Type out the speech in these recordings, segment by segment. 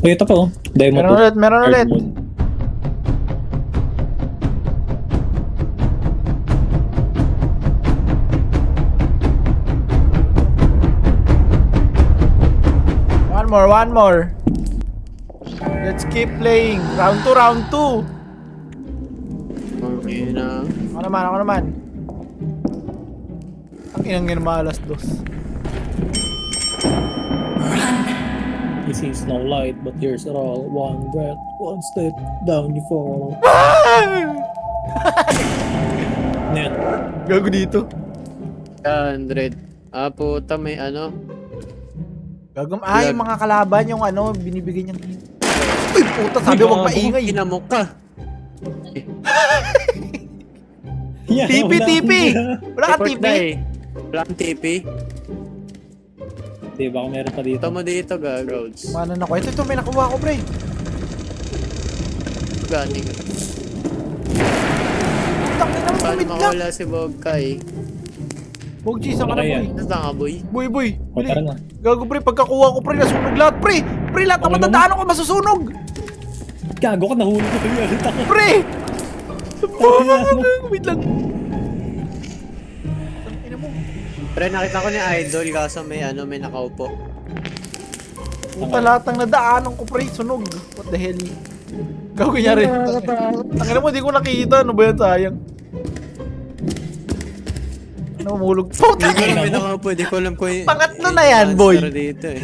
Uy, ito pa oh. Demo Meron ulit, meron hard ulit. mode. One more. Let's keep playing. Round 2, round 2. Okay na. Ako naman. Ang inang yun malas dos. He sees no light, but here's it all. One breath, one step, down you fall. Net. Gago dito. 100. Ah, puta, may ano. Gago. Ay, Lag. mga kalaban yung ano, binibigay niyang... Uy, puta, sabi wag maingay. Kinamok ka. Yeah, TP, wala TP! akong- Wala ka Report TP? na eh. Wala kang TP. Di ba meron pa dito? Ito mo dito, Roads. Manan ako. Ito, may nakuha ko, pre. Galing. Putang ina mo, Paano kumit lang. makawala si Bogkay? Bogji, saan ka na, Okay boy? yan. Nasaan ka, boy? Boy, O, bili. tara na. Gago, pre, pagkakuha ko, pre, nasunog lahat, pre. Pre, lahat ng Okay, matandaan ko masusunog. Gago ka, nahuli ko tuloy ulit ako. Pre! Wait lang. Ina mo. Pre, nakita ko ni Idol kaso may ano, may nakaupo. Puta, lahat ng nadaanan ko, pre, sunog. What the hell? Gago niya rin. Tangina mo, di ko nakikita. Ano ba yan, sayang? Ano, mahulog. Puta, Hindi ko alam may nakaupo. Hindi ko alam kung yung... Pangatlo na yan, boy. answer dito eh.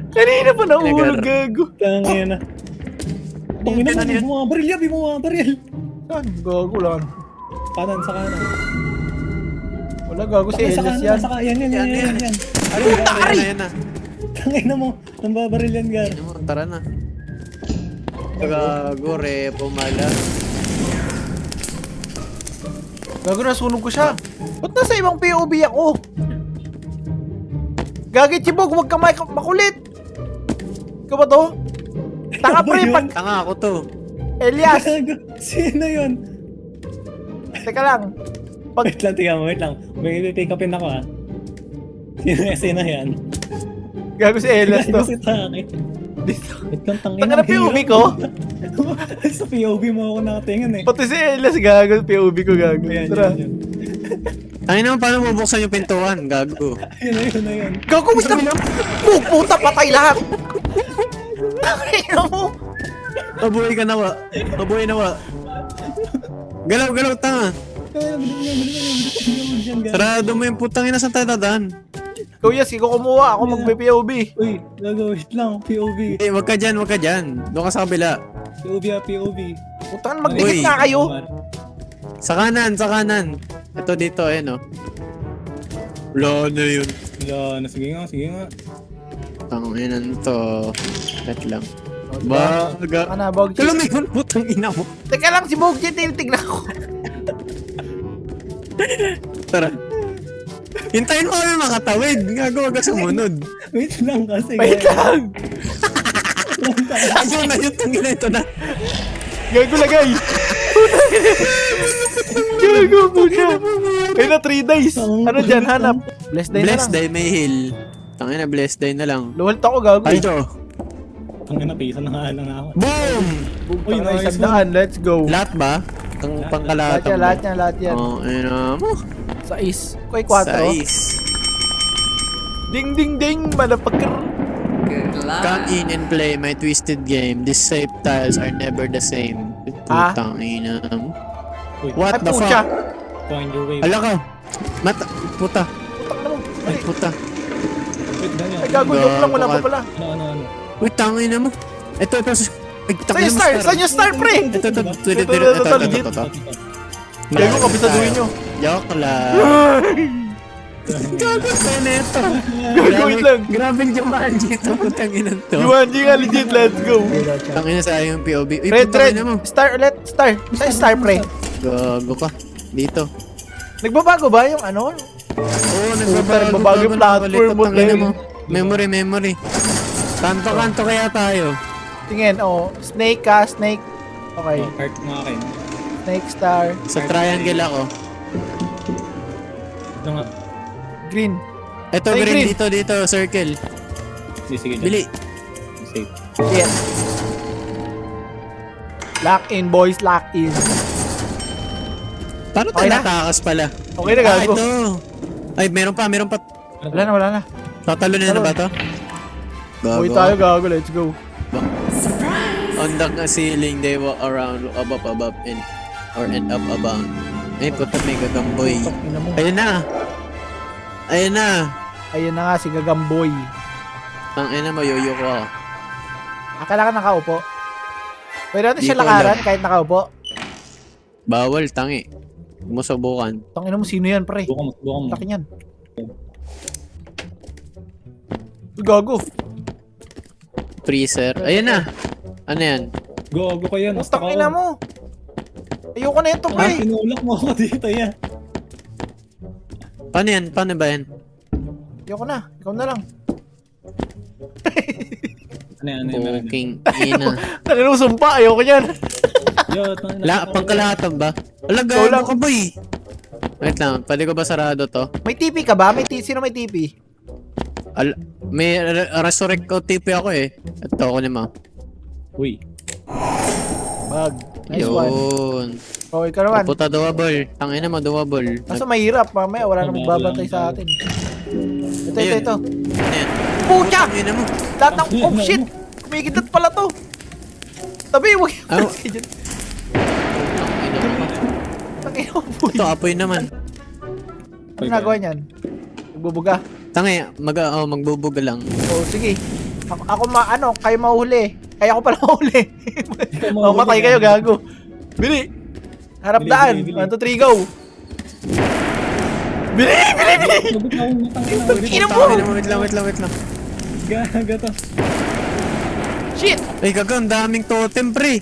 kanina pa nahulog, gago. Tangina na. Tangina mo, Ano yun? mo mga baril, yabi mo mga baril. Saan? Gago lang. Kanan, sa kanan. Wala, gago si Sa Elias kanan, yan. sa kanan. Yan. Ano yan na? Tangina mo, nambabaril yan, Gar. Ano mo, tara na. Gago, pumala. Gago, nasunog ko siya. Ba't nasa ibang POV ako? Gagit Chibog, huwag ka makulit. Ikaw ba to? Tanga Ano ba pre, yun? pag... Tanga ako to. Elias! Gago, sino yun? Teka lang. Pag... Wait lang, tingnan mo, wait lang. May pick upin ako ah. Sino yan? Gago si Elias to. Gago si Taki. Dito. Wait lang, tangina. Tanga na POV ko. Sa POV mo ako nakatingin eh. Pati si Elias gago, POV ko gago. Ayan, Tara. yan. Ay naman, paano bubuksan yung pintuan? Gago. Yun na yun. Gago, wait lang. Puta, patay lahat. Tangina mo. Mabuhay ka nawa. Mabuhay nawa. Galaw, galaw, tanga. Sarado mo yung putang ina sa tatadaan. Ikaw yes, ikaw kumuha. Ako magpe-POV. Uy, gago, wait lang. POV. Eh, wag ka dyan, wag ka dyan. Doon ka sa kabila. POV ah, POV. Putang, magdikit Uy. na kayo. Sa kanan, sa kanan. Ito dito, ayan o. Wala na yun. Wala na, sige nga. Tanginan to. Wait lang. Baga. Ano, Bogji? Kala may putang ina mo. Teka lang, si Bogji, tinitignan ko. Tara. Hintayin mo kami makatawid. Gago, wag ka sumunod. Wait lang kasi. Wait lang. Ayun na yun, tangina ito na. Gago lagay. Gago po siya. Ayun na, 3 days. Ano dyan, hanap? Blessed day na Blessed lang. day may heal. Tangina, blessed day na lang. Luwalt ako, gago. Ay, ito. Ang napisa na nga lang ako. Boom! Uy, Uy, nice isang daan. Let's go. Lahat ba? Ang pangkalahatan ba? Lahat yan. Oo, ayun na mo. Sais. Koy 4. Size. Ding, ding, ding. Malapagkar. Come in and play my twisted game. These safe tiles are never the same. Ah? Putang ina mo. Uy, What Ay, the pucha. fuck? find your way. Hala ka. Puta. Putang na mo. Ay, Ay, puta. Wait, ganyan. ay gago. Joke lang. Wala pa pala. Ano. Uy, tangina mo. Ito. Ay, Sa'yo star. Sa'yo star, pre. Ito. Legit. Gago, kabisaduhin nyo. Joke lang. Gago sa neto. Gago, wait lang. Grabe yung Jumanji ito. Putang ina to. Yuanji nga, legit. Let's go. Tangina sa yung POV. Uy, Red. putang ina mo. Star ulit. Star. Sa'yo star, pre. Gago ka. Dito. Nagbabago ba yung ano? Oo, nagbabago yung platform mo, Tangina Len. mo. Memory. Kanto kaya tayo. Tingin, oh. Snake ka, snake. Okay. Heart nga akin. Snake star. Sa triangle ako. Ito nga. Green. Ito Ay, green green. dito, circle. Sige. Bili. safe. Shit. Lock in, boys. Lock in. Paano Okay tayo na? natakas pala? Okay na, gago. ito. Ay, meron pa. Wala na, wala na. Tatalunin na ba to? Uy tayo, gago. Let's go. On the ceiling, they walk around above, and end up above. Ay, puta, may gagamboy. Ina mo. Ayun na. Ayun na. Ayun na nga, si Gagamboy. Ang ina mo, yoyo ko. Akala ka nakaupo. Pwede natin Di siya ko lakaran kahit nakaupo. Bawal, tangi. Huwag mo subukan. Tangina mo, sino yan, pre? Subukan mo. Laki niyan. Uy, gago. Freezer. Ayun na. Ano yan? Go ka yan. Basta Putang ina mo. Ayoko na ito, pre. Tinulak mo ako dito yan. Paano yan? Paano ba yan? Ayoko na. Ikaw na lang. Ano yan? Meron din. Fucking ina. Tangina mo, sumpa. Ayoko niyan. Yo, Pangkalahatan ba? Wala, Ikaw lang. gago ka boy. Wait lang, pwede ko ba sarado to? May TP ka ba? Sino may TP? May resurrect ko TP ako eh. Ito ako ni ma. Uy. Bag. Nice one. Yun. Oh, ikaw naman. Puta double. Tangina mo double. Kaso mahirap. Mamaya wala nang babantay sa atin. Ito, Ayun. ito. Ano yan? Pucha! Tangina mo. Lahat ng... Oh, shit! Kumikindot pala to. Tabi, huwag yung Ano? dyan. Tangina mo. Tangina mo, boy. Ito, apoy naman. Ano nagawa niyan? Magbubuga. Tangi, magbubuga lang. Oh, sige. Ako kayo mahuli. Kaya ako pala mahuli. Mamatay kayo, gago. Bili! Harap Bili, daan. bili, bili. 1, 2, 3, go! Bili! Ina mo! Wait lang. Gaga to. Shit! Ay, gaga, ang daming totem, pre.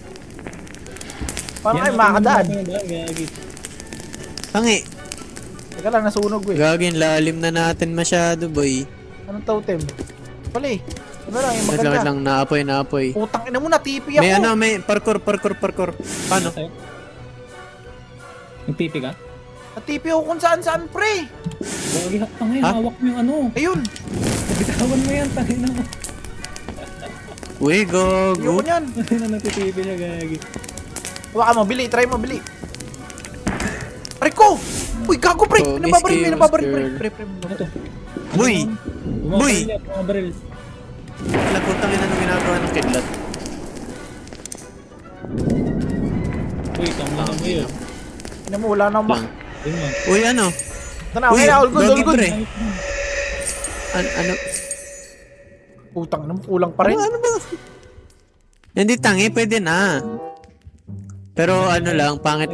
Paano kayo makakadaan? Gagi. Tangi, Teka lang, nasunog eh. gagin, lalim na natin masyado, boy. Anong totem? Pala eh. Ano lang, yung Wait maganda. lang, naapoy. Putang ina mo, natipi ako. May parkour. Paano? Nagtipi ka? Natipi ako kung saan, pre. Gagi, tangin, Ha? hawak mo yung ano. Ayun. Bitawan mo yan, tangin na mo. Uy, Ayoko go. niyan. Tangin na nagtitipi siya, gagi. Huwag ka mo, bili. Try mo, bili. Rico! Uy, gago, pre. Oh, May nababaril, pre. girl. Pre. Ano to? Uy! Boy! Bumabaril. Nagpuntang ina nung ginagawa ng kidlat. Uy, tangin na mo yun. Ina mo, wala nang Lang. Yun man. Uy, ano? Ito na, okay na, all good, gagi, all good. pre. Ano? Putang ina mo, kulang pa rin. Ano ba? Hindi tangi, pwede na. Pero ano lang, pangit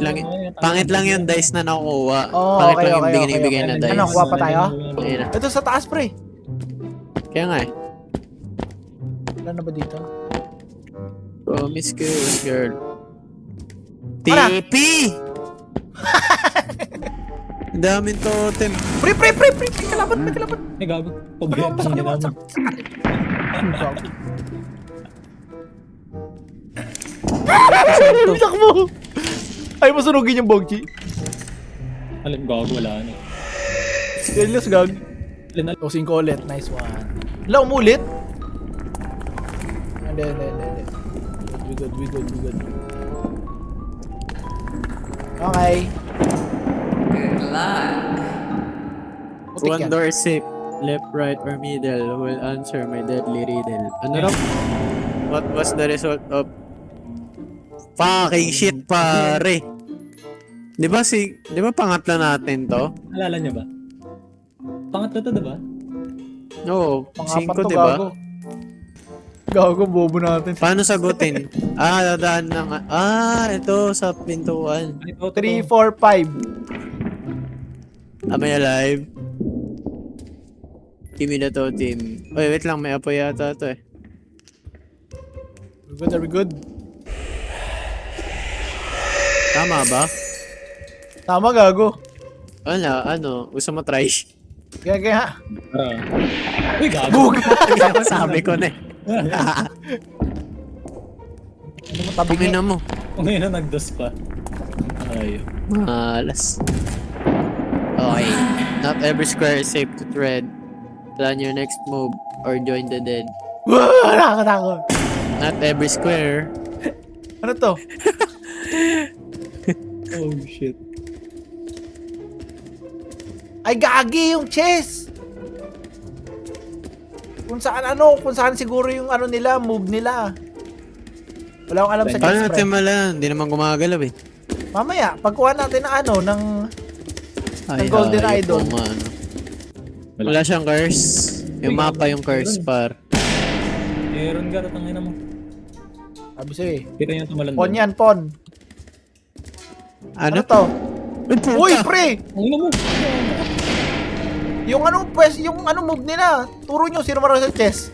lang yung dice na nakukuha. Oh, Pangit okay, lang yung okay, binibigay okay. na dice. Ano, kuha pa tayo? Ayun na. Ito sa taas, pre. Kaya nga eh. Wala na ba dito? Promiscuous girl. Wala. TP! Ang daming totem. Pre. Kalaban. Ay, gago. Ano, Pabiyat sa niya kaliwa, naman. Bisak mo! Ay, masunugin yung bogchi. Alam, gago, wala na. Serious, gag. O, 5 ulit. Nice one. Wala, umulit? Hindi. We good. Okay. Putik One yan. door safe. Left, right, or middle will answer my deadly riddle. Ano raw? What was the result of fucking shit, pare? Di ba pangatlo natin to? Alala niya ba? Pangatlo to, diba? Oo, Pangapat 5, to, di ba? gago. Gago, bobo natin. Paano sagutin? Dadaan na nga. Ito sa pintuan. 3, 4, 5. Am I alive? Give me the totem. Oy, wait lang, may apoy yata to eh. Are we good? Tama ba? Tama, gago. Gusto mo try? Kaya. Uy, gago. Sabi ko na eh. Ano mo tabi Pangina mo. Kung ngayon na nagdos pa. Ay. Malas. Okay. Not every square is safe to tread. Plan your next move or join the dead. Nakakatakot. Not every square. Ano to? Oh shit. Ay, gagi yung chess! Kung saan siguro yung ano nila, move nila. Wala akong alam sa Paano chess, natin pre. malan? Hindi naman gumagalaw eh. Mamaya, pagkuha natin ng ano, ng Ay, Golden hayop Idol. po, ano. Wala siyang curse. Yung mapa yung curse par. Meron ka, tangina mo. sabi sa'yo eh. Kita yung tumalan Pon yan, pon. Ano Ano? to? Ay, puta! Uy, pre! Tangina mo. Yung ano, pues, yung ano move nila. Turo nyo, sino marunong sa chess?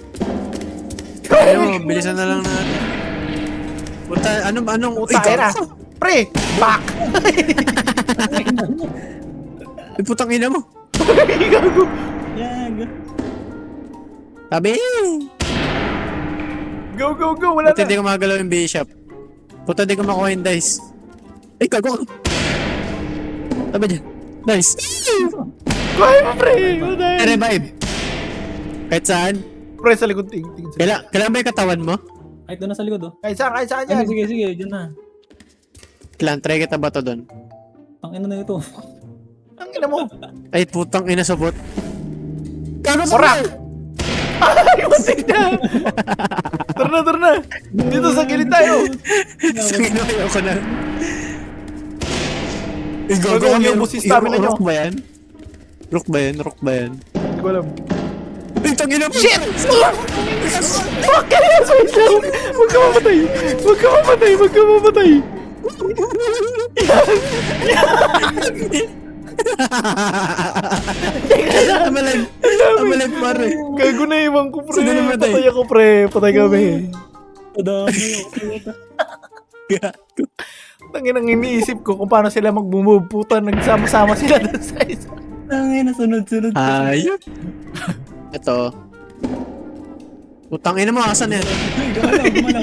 Ayaw, bilisan na lang natin. Puta, anong... Puta, Uy, ayun na. gago. Pre! Back! Ay, putang ina mo. Gago. Yag. Sabi! Go, go, go! Wala Puta, na. hindi ko magalaw yung bishop. Puta, hindi ko makuha yung dice. Ay, gago ka. Sabi dyan. Nice. Kuhay mo, pre! Wala. Revive. Kahit saan. Pre, sa likod. Tingin sa Kailangan ba yung katawan mo? Ay, doon na sa likod oh. kahit saan Ay, yan. sige, sige, dyan na. Kailangan, try kita ba to doon? Tangina na ito. Ang ina mo. Ay, putang ina sa bot. Gago sa Korak! Ay, masig na! Tara na. Dito sa gilid tayo. Sangin na ko na. Ay, Gago, yung busis stamina nyo. Rook ba yan? Rook ba yan? Hindi ko alam. Ay, tangina mo! Shit! Fuck! Wait lang! Huwag ka mamatay! Huwag ka mamatay! Amalag pare. Gago na iwan ko, pre. Sino namatay? Patay ako, pre. Patay kami. Madami Gago. Tangin ang iniisip ko kung paano sila mag-move. Puta, nagsama-sama sila doon sa isa. Tangina, sunod-sunod. Ayun. Ito. Putang ina mo, asan yan?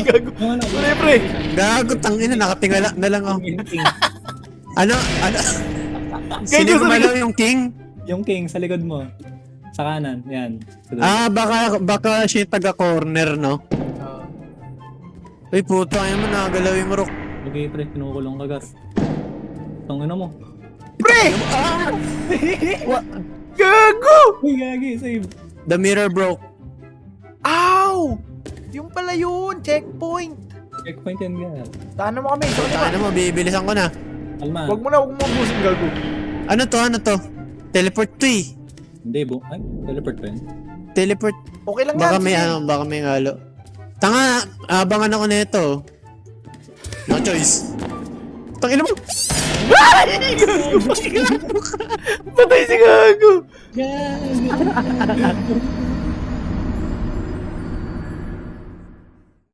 Gago. Pre, pre. Gago, tangina, nakatingala na lang ako. Ano? Sino Gago, gumalaw yung king? Yung king sa likod mo. Sa kanan, yan. Ah, baka siya yung taga-corner, no? Ay, puta, ayun mo, nakagalaw yung rook. Okay, pre, kinukulong ka, Gar. Tangina mo. Pre! Gago! Uy, gagi, save. The mirror broke. Ow! Yung pala yun. Checkpoint. Checkpoint yan, Gar. Daan mo kami. Ano mo, bibilisan ko na. Alma. Huwag mo mabusin, gago. Ano to? Teleport to eh. Hindi, ay, teleport pa yun. Teleport. Okay lang Baka yan. may sige. baka may halo. Tanga, abangan ako nito. No choice. Tangina mo. Ay! Gago! Patay si gago!